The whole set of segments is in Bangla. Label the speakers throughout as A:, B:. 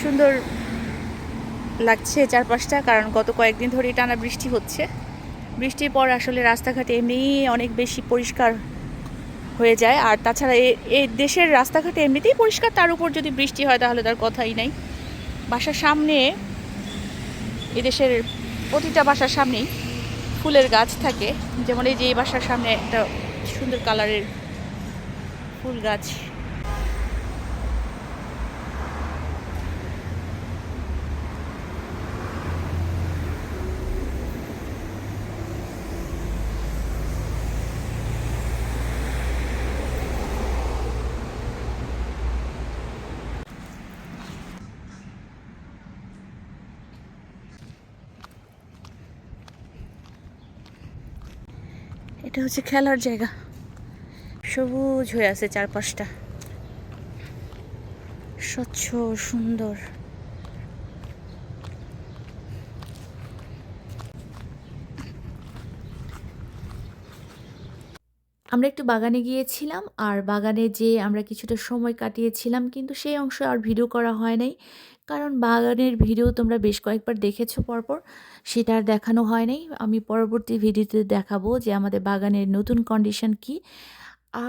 A: সুন্দর লাগছে চারপাশটা, কারণ গত কয়েকদিন ধরে টানা বৃষ্টি হচ্ছে। বৃষ্টির পর আসলে রাস্তাঘাট এমনিই অনেক বেশি পরিষ্কার হয়ে যায়। আর তাছাড়া এই দেশের রাস্তাঘাট এমনিতেই পরিষ্কার, তার উপর যদি বৃষ্টি হয় তাহলে তার কথাই নাই। বাসার সামনে, এদেশের প্রতিটা বাসার সামনেই ফুলের গাছ থাকে। যেমন এই যে এই বাসার সামনে একটা সুন্দর কালারের ফুল গাছ। এটা হচ্ছে খেলার জায়গা, সবুজ হয়ে আছে চারপাশটা, স্বচ্ছ সুন্দর। আমরা একটু বাগানে গিয়েছিলাম, আর বাগানে যেয়ে আমরা কিছুটা সময় কাটিয়েছিলাম, কিন্তু সেই অংশ আর ভিডিও করা হয় নাই, কারণ বাগানের ভিডিও তোমরা বেশ কয়েকবার দেখেছো পরপর, সেটা আর দেখানো হয় নাই। আমি পরবর্তী ভিডিওতে দেখাবো যে আমাদের বাগানের নতুন কন্ডিশন কি।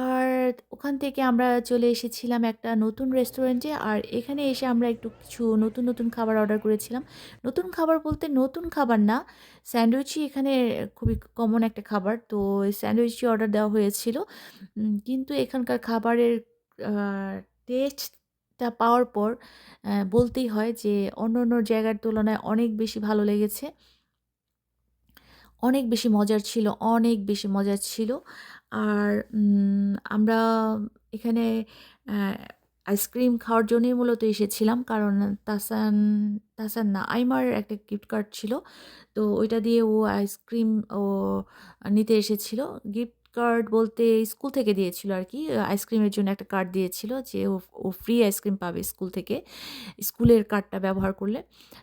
A: আর ওখান থেকে আমরা চলে এসেছিলাম একটা নতুন রেস্টুরেন্টে, আর এখানে এসে আমরা একটু কিছু নতুন নতুন খাবার অর্ডার করেছিলাম। নতুন খাবার বলতে নতুন খাবার না, স্যান্ডউইচই এখানে খুবই কমন একটা খাবার, তো এই স্যান্ডউইচই অর্ডার দেওয়া হয়েছিল। কিন্তু এখানকার খাবারের টেস্টটা পাওয়ার পর বলতেই হয় যে অন্য অন্য জায়গার তুলনায় অনেক বেশি ভালো লেগেছে, অনেক বেশি মজার ছিল, অনেক বেশি মজার ছিল। আর আমরা এখানে অ্যা আইসক্রিম খাওয়ার জন্যই মূলত এসেছিলাম। কারণ তাসান, তাসান না, আইমার একটা গিফট কার্ড ছিল। তো ওইটা দিয়ে ও আইসক্রিম নিতে এসেছিল। গিফট কার্ড বলতে স্কুল থেকে দিয়েছিল আরকি। আইসক্রিমের জন্য একটা কার্ড দিয়েছিল যে ও ফ্রি আইসক্রিম পাবে স্কুল থেকে, স্কুলের কার্ডটা ব্যবহার করলে।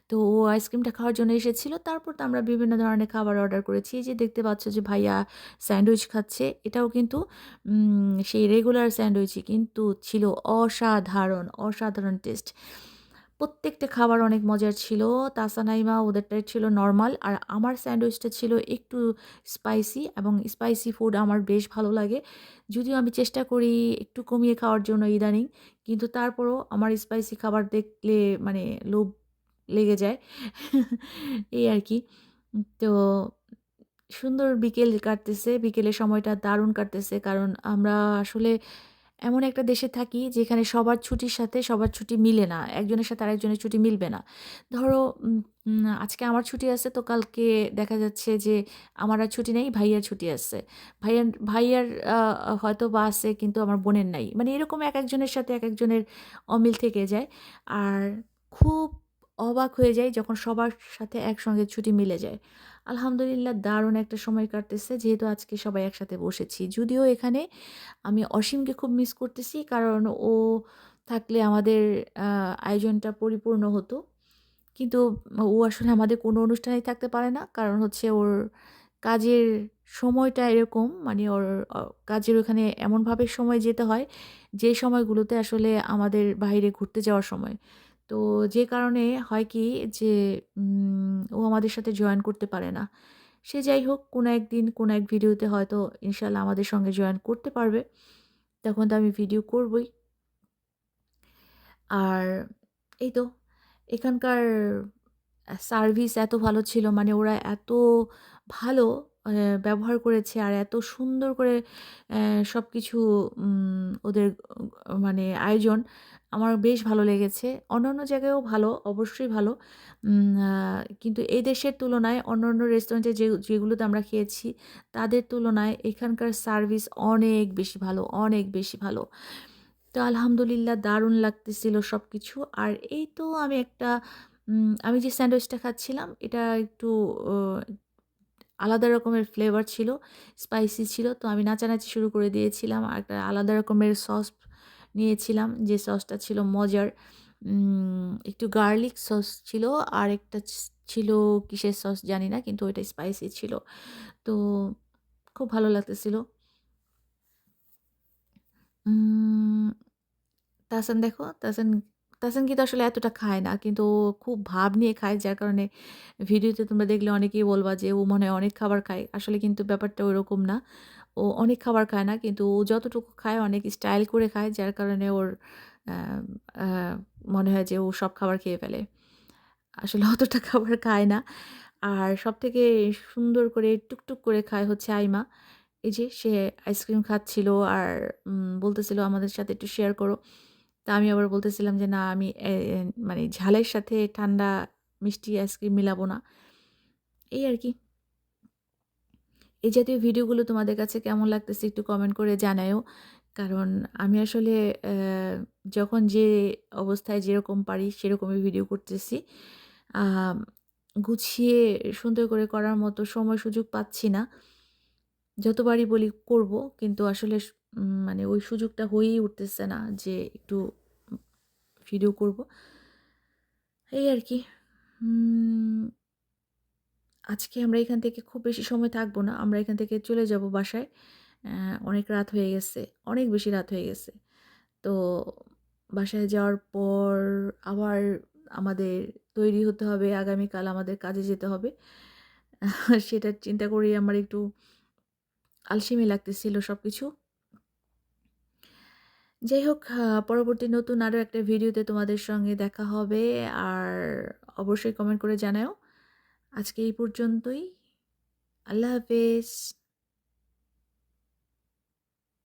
A: তো ও আইসক্রিমটা খাওয়ার জন্য এসেছিল। তারপর তো আমরা বিভিন্ন ধরনের খাবার অর্ডার করেছি। এই যে দেখতে পাচ্ছ যে ভাইয়া স্যান্ডউইচ খাচ্ছে। এটাও কিন্তু সেই রেগুলার স্যান্ডউইচই, কিন্তু ছিল অসাধারণ, অসাধারণ টেস্ট। প্রত্যেকটা খাবার অনেক মজার ছিল। তাসানাইমা ওদেরটাই ছিল নরমাল, আর আমার স্যান্ডউইচটা ছিল একটু স্পাইসি, এবং স্পাইসি ফুড আমার বেশ ভালো লাগে। যদিও আমি চেষ্টা করি একটু কমিয়ে খাওয়ার জন্য ইদানিং, কিন্তু তারপরও আমার স্পাইসি খাবার দেখলে মানে লোভ লেগে যায়। এই আর কি। তো সুন্দর বিকেল কাটতেছে। বিকেলের সময়টা দারুণ কাটতেছে। কারণ আমরা আসলে এমন একটা দেশে থাকি যেখানে সবার ছুটির সাথে সবার ছুটি মিলে না। একজনের সাথে আরেকজনের ছুটি মিলবে না। ধরো উম উম আজকে আমার ছুটি আছে, তো কালকে দেখা যাচ্ছে যে আমার আর ছুটি নেই, ভাইয়ার ছুটি আছে। ভাইয়ার হয়তোবা আছে, কিন্তু আমার বোনের নাই। মানে এরকম একেকজনের সাথে একেকজনের অমিল থেকে যায়। আর খুব অবাক হয়ে যাই যখন সবার সাথে একসঙ্গে ছুটি মিলে যায়। আলহামদুলিল্লাহ দারুণ একটা সময় কাটতেছে, যেহেতু আজকে সবাই একসাথে বসেছি। যদিও এখানে আমি অসীমকে খুব মিস করতেছি, কারণ ও থাকলে আমাদের আয়োজনটা পরিপূর্ণ হতো। কিন্তু ও আসলে আমাদের কোনো অনুষ্ঠানেই থাকতে পারে না। কারণ হচ্ছে ওর কাজের সময়টা এরকম, মানে ওর কাজের ওখানে এমনভাবে সময় যেতে হয়, যে সময়গুলোতে আসলে আমাদের বাইরে ঘুরতে যাওয়ার সময়। তো যে কারণে হয় কি যে ও আমাদের সাথে জয়েন করতে পারে না। সে যাই হোক, কোনো একদিন কোনো এক ভিডিওতে হয়তো ইনশাআল্লাহ আমাদের সঙ্গে জয়েন করতে পারবে। তখন তো আমি ভিডিও করবই। আর এই তো এখানকার সার্ভিস এত ভালো ছিল, মানে ওরা এত ভালো ব্যবহার করেছে, আর এত সুন্দর করে সবকিছু ওদের মানে আয়োজন আমার বেশ ভালো লেগেছে। অন্যান্য জায়গায়ও ভালো, অবশ্যই ভালো। কিন্তু এই দেশের তুলনায় অন্যান্য রেস্টুরেন্টে যেগুলোতে আমরা খেয়েছি, তাদের তুলনায় এখানকার সার্ভিস অনেক বেশি ভালো, অনেক বেশি ভালো। তো আলহামদুলিল্লাহ দারুণ লাগতেছিল সবকিছু। আর এই তো আমি যে স্যান্ডউইচটা খাচ্ছিলাম, এটা একটু অ আলাদা রকমের ফ্লেভার ছিল, স্পাইসি ছিল। তো আমি নাচানাচি শুরু করে দিয়েছিলাম। আর একটা আলাদা রকমের সস নিয়েছিলাম, যে সসটা ছিল মজার। একটু গার্লিক সস ছিল, আরেকটা ছিল কিসের সস জানি না, কিন্তু ওইটা স্পাইসি ছিল। তো খুব ভালো লাগতেছিল। উম তাহসান দেখো, তাহসান তাহসান কিন্তু আসলে এতটা খায় না। কিন্তু ও খুব ভাব নিয়ে খায়, যার কারণে ভিডিওতে তোমরা দেখলে অনেকেই বলবা যে ও মনে হয় অনেক খাবার খায়। আসলে কিন্তু ব্যাপারটা ওইরকম না। ও অনেক খাবার খায় না। কিন্তু ও যতটুকু খায় অনেক স্টাইল করে খায়, যার কারণে ওর আ আ মনে হয় যে ও সব খাবার খেয়ে ফেলে। আসলে অতটা খাবার খায় না। আর সবথেকে সুন্দর করে টুকটুক করে খায় হচ্ছে আইমা। এই যে সে আইসক্রিম খাচ্ছিল আর বলতেছিল আমাদের সাথে একটু শেয়ার করো। তা আমি আবার বলতেছিলাম যে না আমি মানে ঝালের সাথে ঠান্ডা মিষ্টি আইসক্রিম মিলাবো না। এই আরকি। এই জাতীয় ভিডিওগুলো তোমাদের কাছে কেমন লাগতেছে একটু কমেন্ট করে জানায়ও। কারণ আমি আসলে যখন যে অবস্থায় যেরকম পারি সেরকমই ভিডিও করতেছি। আম গুছিয়ে সুন্দর করে করার মতো সময় সুযোগ পাচ্ছি না। যতবারই বলি করব, কিন্তু আসলে মানে ওই সুযোগটা হয়েই উঠতেছে না যে একটু উম ভিডিও করব। এই আরকি। উম আজকে আমরা এখান থেকে খুব বেশি সময় থাকবো না। আমরা এখান থেকে চলে যাব বাসায়। অনেক রাত হয়ে গেছে। অনেক বেশি রাত হয়ে গেছে। তো বাসায় যাওয়ার পর আবার আমাদের তৈরি হতে হবে। আগামীকাল আমাদের কাজে যেতে হবে। সেটা চিন্তা করেই আমার একটু আলসেমি লাগতেছিল সবকিছু। যাই হোক, পরবর্তী নতুন আরো একটা ভিডিওতে তোমাদের সঙ্গে দেখা হবে। আর অবশ্যই কমেন্ট করে জানাও। আজকে এই পর্যন্তই। আল্লাহ হাফেজ।